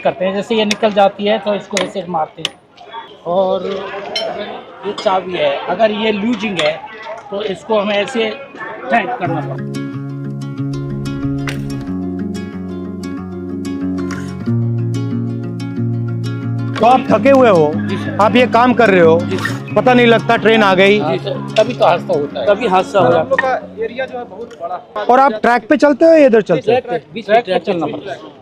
करते हैं। जैसे ये निकल जाती है तो इसको ऐसे मारते हैं। और ये चाबी है, अगर ये लूजिंग है तो इसको हमें ऐसे टाइट करना पड़ता है। तो आप थके हुए हो, आप ये काम कर रहे हो, पता नहीं लगता ट्रेन आ गई, तभी तो हादसा होता है, तभी हादसा हो जाता है। एरिया जो है बहुत बड़ा। और आप ट्रैक पे चलते हो या इधर चलते हो? ट्रैक पे चलना पड़ता है।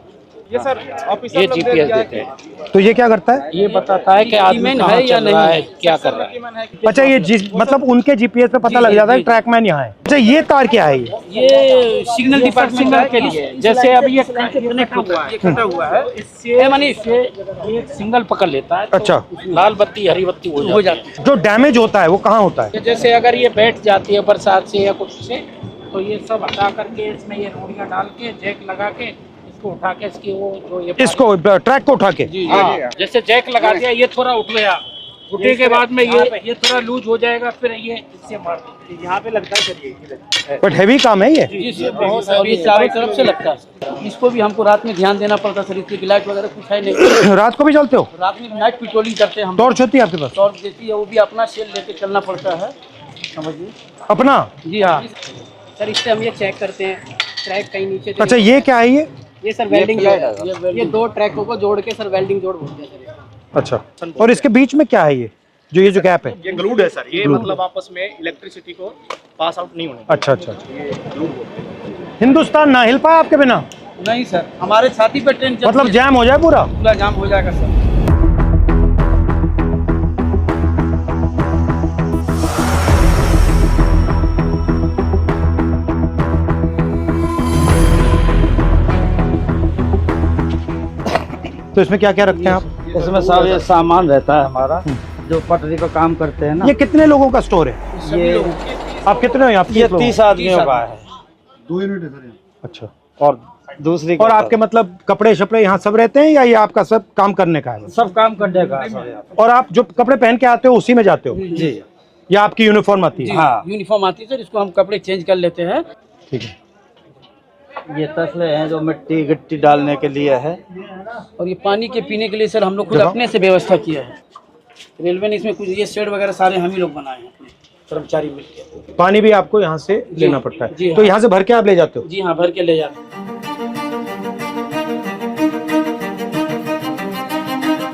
ये सर ऑफिसर ये लोग GPS क्या है देते हैं। तो ये क्या करता है? ये बताता है कि आदमी कहाँ चल रहा है, क्या कर रहा है। अच्छा, ये मतलब उनके जीपीएस पे पता लग जाता है ट्रैकमैन यहाँ है। अच्छा, ये तार क्या है? ये सिग्नल डिपार्टमेंट के लिए, जैसे अभी ये कनेक्ट हुआ है, कटा हुआ है, इससे एक सिंगल पकड़ लेता है। अच्छा, लाल बत्ती हरी बत्ती हो जाती है। जो डैमेज होता है वो कहाँ होता है? जैसे अगर ये बैठ जाती है बरसात से या कुछ से, तो ये सब हटा करके इसमें ये रोड़ियाँ डाल के जैक लगा के इसको उठा के इसकी वो जो ये इसको ट्रैक को उठा के, हाँ, जैसे जैक लगा दिया, ये थोड़ा उठ गया, उठने के बाद में ये थोड़ा लूज हो जाएगा, फिर ये इससे मार देते। यहाँ पे लगता है सर ये बट हैवी काम है ये। जी, बहुत, और ये चारों तरफ से लगता है। इसको भी हमको रात में ध्यान देना पड़ता है सर, इसकी लाइट वगैरह कुछ है नहीं। रात को भी चलते हो? रात में नाइट पेट्रोलिंग करते हैं हम। टॉर्च होती है आपके पास? टॉर्च देती है, वो भी अपना सेल लेके चलना पड़ता है, समझिए। अपना? जी हाँ सर, इससे हम ये चेक करते हैं ट्रैक कहीं नीचे। अच्छा, ये क्या है? ये सर वेल्डिंग है, ये दो ट्रैकों को जोड़ के सर वेल्डिंग जोड़ बोलते हैं सर। अच्छा, और इसके बीच में क्या है ये जो गैप है? ये ग्लूड है सर, ये मतलब आपस में इलेक्ट्रिसिटी को पास आउट नहीं होने। अच्छा अच्छा, ये ग्लूड बोलते हैं। हिंदुस्तान ना हिल पाया आपके बिना? नहीं सर, हमारे छाती पे ट्रेन मतलब जैम हो जाए पूरा? पूरा जाम हो जाएगा सर। तो इसमें क्या क्या रखते हैं आप? इसमें सब ये सामान रहता है हमारा, जो पटरी पे काम करते हैं ना। ये कितने लोगों का स्टोर है? ये आप कितने हो यहाँ? ये 30 आदमियों का है। 2 यूनिट है सर। अच्छा, और दूसरी और आपके मतलब कपड़े शपड़े यहाँ सब रहते हैं या ये आपका सब काम करने का है? सब काम करने का है। और आप जो कपड़े पहन के आते हो उसी में जाते हो? जी, या आपकी यूनिफॉर्म आती है? हाँ यूनिफॉर्म आती है सर, इसको हम कपड़े चेंज कर लेते हैं। ठीक है। ये तसले हैं जो मिट्टी गिट्टी डालने के लिए है, और ये पानी के पीने के लिए सर हम लोग खुद अपने से व्यवस्था किया है। रेलवे ने इसमें कुछ ये शेड वगैरह सारे हम ही लोग बनाए हैं, अपने कर्मचारी मिलकर। पानी भी आपको यहाँ से लेना पड़ता है? जी, तो यहाँ से भर के आप ले जाते हो? जी हाँ, भर के ले जाते हैं।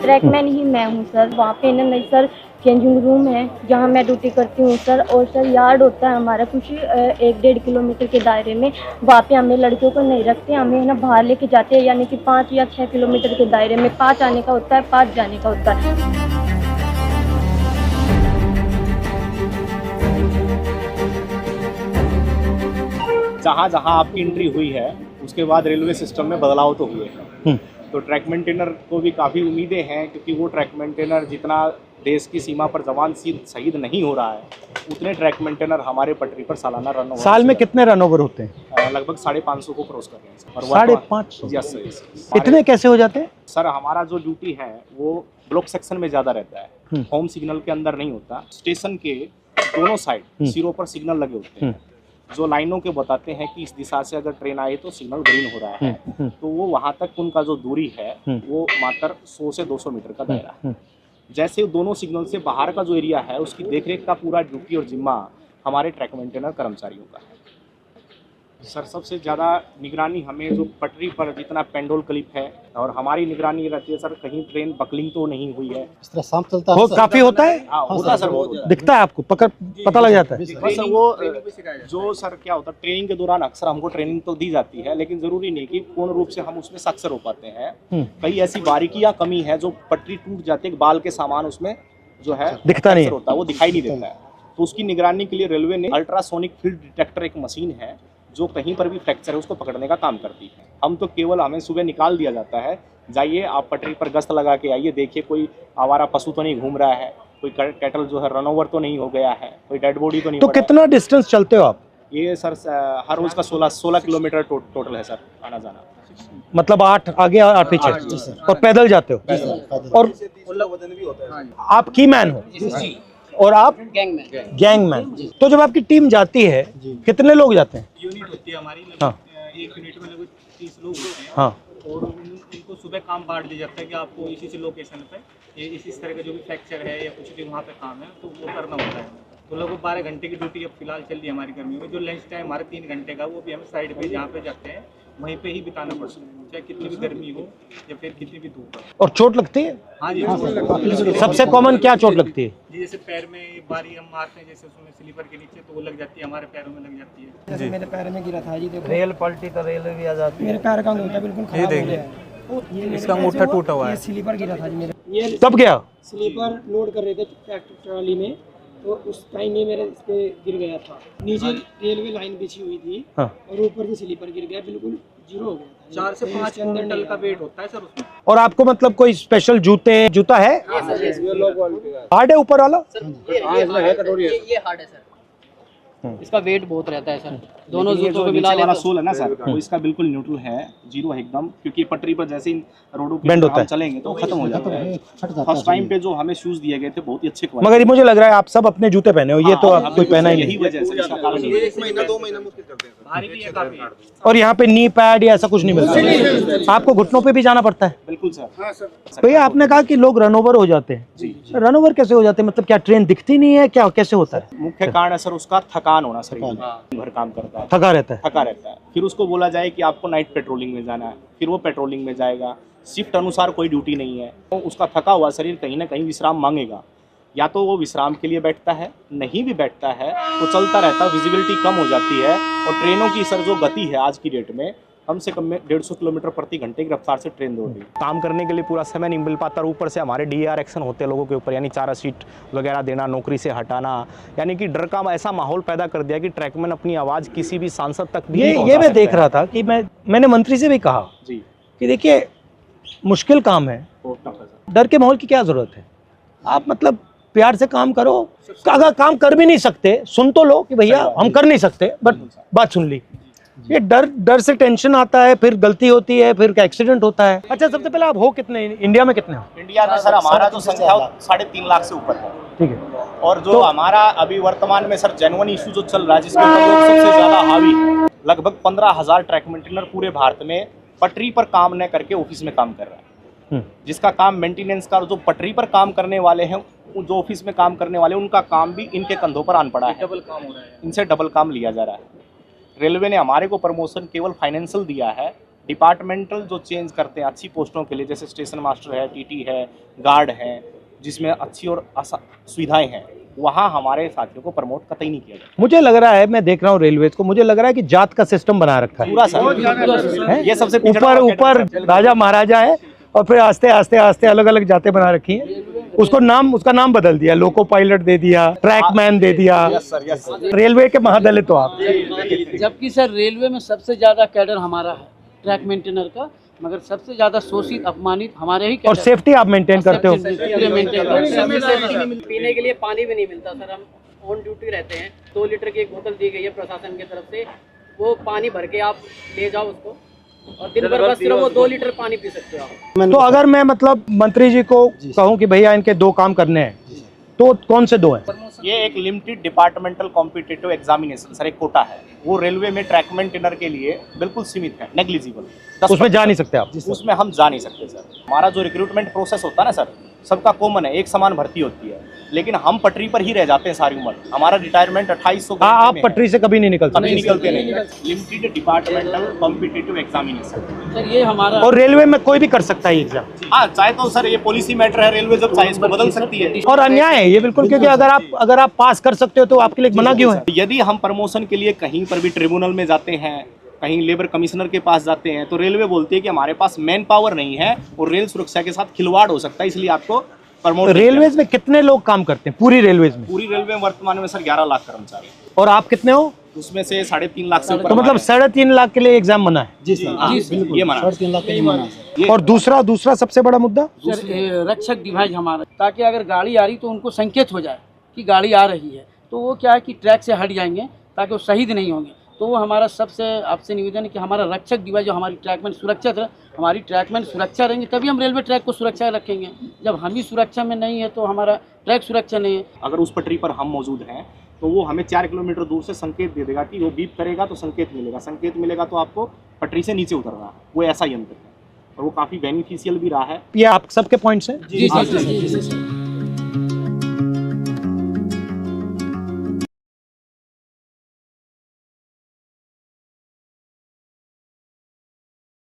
ट्रैकमैन ही मैं हूँ सर। वहाँ पे ना नहीं सर, चेंजिंग रूम है जहाँ मैं ड्यूटी करती हूँ सर। और सर यार्ड होता है हमारा कुछ 1-1.5 किलोमीटर के दायरे में। वहाँ पे हमें लड़कियों को नहीं रखते, हमें ना बाहर लेके जाते हैं, यानी कि 5 या 6 किलोमीटर के दायरे में। 5 आने का होता है, 5 जाने का होता है। जहाँ जहाँ आपकी एंट्री हुई है उसके बाद रेलवे सिस्टम में बदलाव तो हुए हैं। तो ट्रैक मेंटेनर को भी काफ़ी उम्मीदें हैं, क्योंकि वो ट्रैक मेंटेनर जितना देश की सीमा पर जवान शहीद नहीं हो रहा है, उतने ट्रैक मेंटेनर हमारे पटरी पर सालाना रन ओवर। साल में कितने रन ओवर होते हैं? लगभग 550 को क्रॉस कर रहे हैं सर। 550? Yes sir. इतने कैसे हो जाते हैं सर? हमारा जो ड्यूटी है वो ब्लॉक सेक्शन में ज़्यादा रहता है, होम सिग्नल के अंदर नहीं होता। स्टेशन के दोनों साइड सिरों पर सिग्नल लगे होते हैं, जो लाइनों के बताते हैं कि इस दिशा से अगर ट्रेन आई तो सिग्नल ग्रीन हो रहा है। तो वो वहाँ तक उनका जो दूरी है वो मात्र 100 से 200 मीटर का दायरा है। जैसे दोनों सिग्नल से बाहर का जो एरिया है उसकी देखरेख का पूरा ड्यूटी और जिम्मा हमारे ट्रैक मेंटेनर कर्मचारियों का है। सर सबसे ज़्यादा निगरानी हमें जो पटरी पर जितना पेंडोल क्लिप है, और हमारी निगरानी रहती है सर, कहीं ट्रेन बकलिंग तो नहीं हुई है। इस तरह शाम चलता वो काफी होता है? हाँ होता है सर, बहुत दिखता है आपको? पता लग जाता है? बस वो जो सर क्या होता है, ट्रेनिंग के दौरान अक्सर हमको ट्रेनिंग तो दी जाती है, लेकिन जरूरी नहीं कि पूर्ण रूप से हम उसमें सक्षम हो पाते हैं। कई ऐसी बारीकियां कमी है जो पटरी टूट जाती है, बाल के सामान उसमें जो है दिखता नहीं होता है, वो दिखाई नहीं देता है। तो उसकी निगरानी के लिए रेलवे ने अल्ट्रासोनिक फील्ड डिटेक्टर एक मशीन है जो कहीं पर भी फ्रैक्चर है उसको पकड़ने का काम करती है। हम तो केवल हमें सुबह निकाल दिया जाता है, जाइए आप पटरी पर गश्त लगा के आइए, देखिए कोई आवारा पशु तो नहीं घूम रहा है, कोई कैटल जो है रन ओवर तो नहीं हो गया है, कोई डेड बॉडी तो नहीं। तो कितना डिस्टेंस चलते हो आप? ये सर हर रोज का 16 किलोमीटर टोटल है सर, आना जाना। मतलब 8 आगे 8 पीछे? और पैदल जाते हो? और वजन भी होता है। आप की मैन हो और आप गैंगमैन। तो जब आपकी टीम जाती है कितने लोग जाते हैं? यूनिट होती है हमारी, हाँ। एक यूनिट में लगभग 30 लोग होते हैं। हाँ। और इनको सुबह काम बांट दिया जाता है कि आपको इसी लोकेशन पे ये इस तरह का जो भी फ्रैक्चर है या कुछ भी वहाँ पे काम है तो वो करना होता है। तो लगभग 12 घंटे की ड्यूटी अब फिलहाल चल रही है हमारी गर्मियों में। जो लंच टाइम हमारे 3 घंटे का वो भी हमें साइड पे जहाँ पे जाते हैं वहीं पे ही बिताना पड़ता है, चाहे कितनी भी गर्मी हो या फिर कितनी भी धूप हो। और चोट लगती है? हाँ जी, सबसे कॉमन क्या चोट लगती है? जी जैसे पैर में बारी हम मारते हैं जैसे उसमें स्लीपर के नीचे तो वो लग जाती है, हमारे पैरों में लग जाती है। जैसे मेरे पैर में गिरा था जी, देखो रेल पलटी तो रेल भी आ जाती है। मेरे पैर का अंगूठा बिल्कुल खराब हो गया है। इसका अंगूठा टूटा हुआ है। ये स्लीपर गिरा था जी मेरे, ये कब गया? स्लीपर लोड कर रहे थे ट्रैक्टर ट्रॉली में, तो उस टाइम ये मेरे इस पे गिर गया था। नीचे रेलवे लाइन बिछी हुई थी हाँ। और ऊपर से स्लीपर गिर गया, बिल्कुल जीरो हो गया था। 4 से 5 क्विंटल का वेट होता है सर उसमें। और आपको मतलब कोई स्पेशल जूता है? हार्ड है ऊपर वाला? ये हार्ड है सर, इसका वेट बहुत रहता है सर। दोनों जूतों को मिला वाला लें सोल है ना सर, वो इसका बिल्कुल न्यूट्रल है, जीरो है एकदम, क्योंकि पटरी पर जैसे ही रोडों पे Bend होता हम है। चलेंगे तो खत्म हो जाता है। फर्स्ट टाइम पे जो हमें शूज दिए गए थे बहुत ही अच्छे क्वालिटी। मगर ये मुझे लग रहा है आप सब अपने जूते पहने हो, ये तो आप कोई पहना ही यही नहीं। वजह है सर, इसका कारण यही है। 1 महीना 2 महीना मुश्किल चलते हैं सर। भारी भी है काफी। और यहाँ पे नी पैड या ऐसा कुछ नहीं मिलता? आपको घुटनों पे भी जाना पड़ता है? बिल्कुल सर। भैया आपने कहा कि लोग रन ओवर हो जाते हैं, रन ओवर कैसे हो जाते हैं? मतलब क्या ट्रेन दिखती नहीं है, क्या कैसे होता है? मुख्य कारण है सर उसका थकान होना, शरीर में भर काम करता है, थका रहता है। थका रहता है। फिर उसको बोला जाए कि आपको नाइट पेट्रोलिंग में जाना है, फिर वो पेट्रोलिंग में जाएगा। शिफ्ट अनुसार कोई ड्यूटी नहीं है, तो उसका थका हुआ शरीर कहीं ना कहीं विश्राम मांगेगा। या तो वो विश्राम के लिए बैठता है, नहीं भी बैठता है तो चलता रहता है, विजिबिलिटी कम हो जाती है। और ट्रेनों की सर जो गति है आज की डेट में कम से कम में 150 किलोमीटर प्रति घंटे की रफ्तार से ट्रेन दौड़ रही है। काम करने के लिए पूरा समय नहीं मिल पाता। और ऊपर से हमारे DAR एक्शन होते हैं लोगों के ऊपर, यानी 4 सीट वगैरह देना, नौकरी से हटाना, यानी कि डर का ऐसा माहौल पैदा कर दिया कि ट्रैकमैन अपनी आवाज़ किसी भी सांसद तक भी नहीं ये पहुंचा मैं सकता देख है। रहा था कि मैंने मंत्री से भी कहा जी, कि देखिए मुश्किल काम है, बहुत टफ है सर। डर के माहौल की क्या जरूरत है? आप मतलब प्यार से काम करो। अगर काम कर भी नहीं सकते सुन तो लो कि भैया हम कर नहीं सकते, बट बात सुन ली। ये डर से टेंशन आता है, फिर गलती होती है, फिर एक्सीडेंट होता है। अच्छा, सबसे पहले आप हो कितने इंडिया में? कितने हो इंडिया में सर हमारा जो संख्या है 3.5 लाख से ऊपर है। ठीक है। और जो हमारा अभी वर्तमान में सर जेन्युइन इशू जो चल रहा है जिसके ऊपर लोग सबसे ज्यादा हावी है, लगभग 15,000 ट्रैक मेंटेनर पूरे भारत में पटरी पर काम न करके ऑफिस में काम कर रहा है। जिसका काम मेंटेनेंस का, जो पटरी पर काम करने वाले हैं, जो ऑफिस में काम करने वाले, उनका काम भी इनके कंधों पर आन पड़ा है। डबल काम हो रहा है। इनसे डबल काम लिया जा रहा है। रेलवे ने हमारे को प्रमोशन केवल फाइनेंशियल दिया है, डिपार्टमेंटल जो चेंज करते हैं अच्छी पोस्टों के लिए, जैसे स्टेशन मास्टर है, TT है, गार्ड है, जिसमें अच्छी और सुविधाएं हैं, वहाँ हमारे साथियों को प्रमोट कतई नहीं किया जाता। मुझे लग रहा है, मैं देख रहा हूँ रेलवेज को, मुझे लग रहा है कि जात का सिस्टम बना रखा है पूरा सर, ये सबसे ऊपर राजा महाराजा है और फिर आस्ते आस्ते आस्ते अलग अलग जातें बना रखी हैं। उसका नाम बदल दिया, लोको पायलट दे दिया, ट्रैकमैन दे दिया। Yes sir. रेलवे के महादलित हो आप। जबकि सर रेलवे में सबसे ज्यादा कैडर हमारा है ट्रैक मेंटेनर का, मगर सबसे ज्यादा शोषित अपमानित हमारे ही और सेफ्टी आप मेंटेन करते हो। पीने के लिए पानी भी नहीं मिलता सर। हम ऑन ड्यूटी रहते हैं, 2 लीटर की एक बोतल दी गई है प्रशासन की तरफ से, वो पानी भर के आप ले जाओ उसको, और दिन भर बस सिर्फ वो 2 लीटर पानी पी सकते हो आप। तो अगर मैं मतलब मंत्री जी को कहूँ कि भैया इनके 2 काम करने हैं, तो कौन से 2 हैं? ये एक limited departmental competitive examination sir, एक कोटा है, वो रेलवे में ट्रैक मेंटेनर के लिए बिल्कुल सीमित है, नेग्लिजिबल। उसमें जा नहीं सकते आप? उसमें हम जा नहीं सकते सर। हमारा जो रिक्रूटमेंट प्रोसेस होता है ना सर, सबका कॉमन है, एक समान भर्ती होती है, लेकिन हम पटरी पर ही रह जाते हैं सारी उम्र। हमारा रिटायरमेंट 2800 आप पटरी से कभी नहीं निकलते? कभी निकलते नहीं। Limited departmental competitive examination sir ये हमारा, और रेलवे में कोई भी कर सकता है एग्जाम? हाँ, चाहे तो सर ये पॉलिसी मैटर है, रेलवे जब चाहे इसको बदल सकती है। और अन्याय है ये बिल्कुल, क्योंकि अगर आप पास कर सकते हो तो आपके लिए मना क्यों है? यदि हम प्रमोशन के लिए कहीं पर भी ट्रिब्यूनल में जाते हैं, कहीं लेबर कमिश्नर के पास जाते हैं, तो रेलवे बोलती है कि हमारे पास मैन पावर नहीं है और रेल सुरक्षा के साथ खिलवाड़ हो सकता है, इसलिए आपको प्रमोट। रेलवेज में कितने लोग काम करते हैं पूरी रेलवेज में? पूरी रेलवे में वर्तमान में सर 11 लाख कर्मचारी, और आप कितने हो? उसमें से 3.5 लाख से ऊपर। तो मतलब 3.5 लाख के लिए एग्जाम मना है? जी सर, ये मना। 3.5 लाख का ही मना है। और दूसरा सबसे बड़ा मुद्दा सर रक्षक डिवाइस हमारा, ताकि अगर गाड़ी आ रही तो उनको संकेत हो जाए कि गाड़ी आ रही है, तो वो क्या है कि ट्रैक से हट जाएंगे ताकि वो शहीद नहीं होंगे। तो वो हमारा सबसे आपसे निवेदन है कि हमारा रक्षक डिवाइस जो हमारी ट्रैकमैन सुरक्षित है, हमारी ट्रैकमैन सुरक्षा रहेंगे तभी हम रेलवे ट्रैक को सुरक्षा रखेंगे। जब हम ही सुरक्षा में नहीं है तो हमारा ट्रैक सुरक्षा नहीं है। अगर उस पटरी पर हम मौजूद हैं तो वो हमें 4 किलोमीटर दूर से संकेत दे देगा कि वो बीप करेगा तो संकेत मिलेगा, संकेत मिलेगा तो आपको पटरी से नीचे उतरना है। वो ऐसा यंत्र है। और वो काफ़ी बेनिफिशियल भी रहा है। ये आप सबके पॉइंट्स हैं। जी सर।